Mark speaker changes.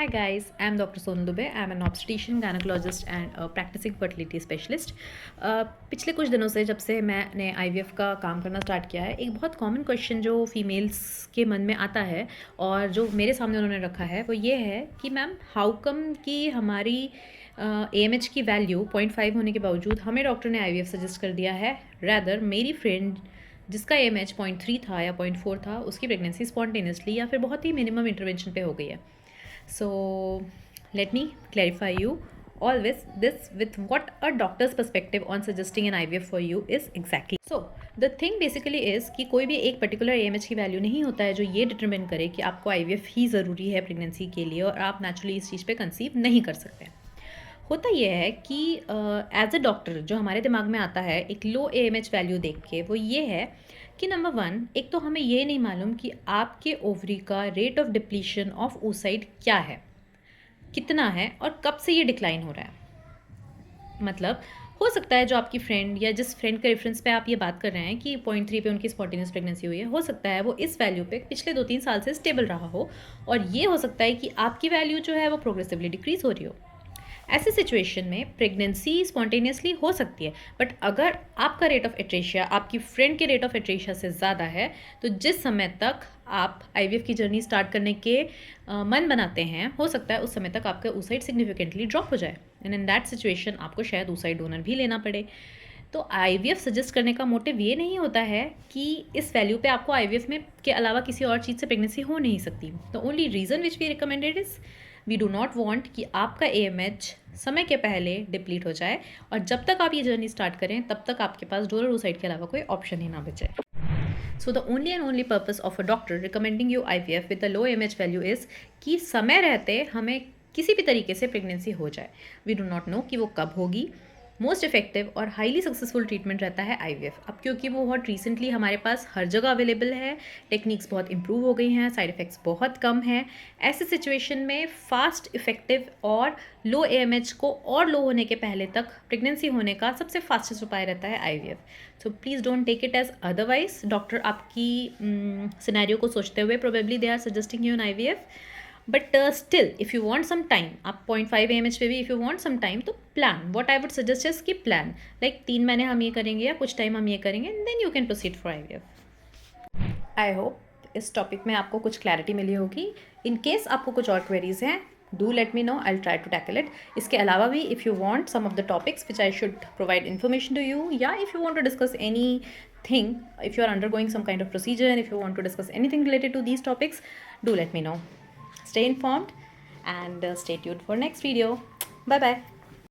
Speaker 1: Hi guys, I'm Dr. Sonu Dubey. I'm an obstetrician, gynecologist and a practicing fertility specialist. पिछले कुछ दिनों से जब से मैंने IVF का काम करना स्टार्ट किया है, एक बहुत कॉमन क्वेश्चन जो फीमेल्स के मन में आता है और जो मेरे सामने उन्होंने रखा है वो ये है कि मैम हाउ कम कि हमारी AMH की वैल्यू 0.5 होने के बावजूद हमें डॉक्टर ने IVF सजेस्ट कर दिया है, रैदर मेरी फ्रेंड जिसका AMH 0.3 था या 0.4 था उसकी प्रेगनेंसी स्पॉन्टेनियसली या फिर बहुत ही मिनिमम इंटरवेंशन पे हो गई है. So let me clarify you all this with what a doctor's perspective on suggesting an IVF for you is exactly. So the thing basically is कि कोई भी एक पर्टिकुलर AMH की वैल्यू नहीं होता है जो ये डिटरमिन करे कि आपको IVF ही ज़रूरी है प्रेगनेंसी के लिए और आप नेचुरली इस चीज़ पे कंसीव नहीं कर सकते. होता यह है कि एज अ डॉक्टर जो हमारे दिमाग में आता है एक लो AMH वैल्यू देख के वो ये है कि नंबर 1 एक तो हमें ये नहीं मालूम कि आपके ओवरी का rate of depletion of oocyte क्या है, कितना है और कब से ये डिक्लाइन हो रहा है. मतलब हो सकता है जो आपकी फ्रेंड या जिस फ्रेंड के रेफरेंस पे आप ये बात कर रहे हैं कि 0.3 पे उनकी स्पॉन्टेनियस प्रेगनेंसी हुई है, हो सकता है वो इस वैल्यू पे पिछले 2-3 साल से स्टेबल रहा हो और ये हो सकता है कि आपकी वैल्यू जो है वो प्रोग्रेसिवली डिक्रीज़ हो रही हो. ऐसे सिचुएशन में प्रेगनेंसी स्पॉन्टेनियसली हो सकती है, बट अगर आपका रेट ऑफ एट्रेशिया आपकी फ्रेंड के रेट ऑफ एट्रेशिया से ज़्यादा है तो जिस समय तक आप IVF की जर्नी स्टार्ट करने के मन बनाते हैं हो सकता है उस समय तक आपका oocyte सिग्निफिकेंटली ड्रॉप हो जाए एंड इन दैट सिचुएशन आपको शायद oocyte डोनर भी लेना पड़े. तो IVF सजेस्ट करने का मोटिव ये नहीं होता है कि इस वैल्यू पे आपको IVF में के अलावा किसी और चीज़ से प्रेगनेंसी हो नहीं सकती. The only reason which we recommended is we do not want कि आपका AMH समय के पहले डिप्लीट हो जाए और जब तक आप ये जर्नी स्टार्ट करें तब तक आपके पास डोनर oocyte के अलावा कोई ऑप्शन ही ना बचे. So the only and only purpose of a doctor recommending you IVF with a low AMH value is कि समय रहते हमें किसी भी तरीके से प्रेगनेंसी हो जाए. वी डू नॉट नो कि वो कब होगी. मोस्ट इफेक्टिव और हाईली सक्सेसफुल ट्रीटमेंट रहता है IVF. अब क्योंकि वो बहुत रिसेंटली हमारे पास हर जगह अवेलेबल है, टेक्निक्स बहुत इंप्रूव हो गई हैं, साइड इफ़ेक्ट्स बहुत कम हैं. ऐसे सिचुएशन में फास्ट इफेक्टिव और लो AMH को और लो होने के पहले तक प्रेगनेंसी होने का सबसे फास्टेस्ट उपाय रहता है IVF. So please don't take it as otherwise. Doctor आपकी सिनेरियो को सोचते हुए probably they are suggesting you an IVF. But still if you want some time, आप 0.5 AMH पे भी if you want some time तो plan. What I would suggest is कि plan like 3 महीने हम ये करेंगे या कुछ टाइम हम ये करेंगे and then you can proceed for IVF. I hope इस टॉपिक में आपको कुछ क्लैरिटी मिली होगी. इन केस आपको कुछ और क्वेरीज हैं do let me know. I'll try to tackle it. इसके अलावा भी if you want some of the topics which I should provide information to you, या if you want to discuss anything, if you are undergoing some kind of procedure and if you want to discuss anything related to these topics, do let me know. Stay informed and stay tuned for next video. Bye bye.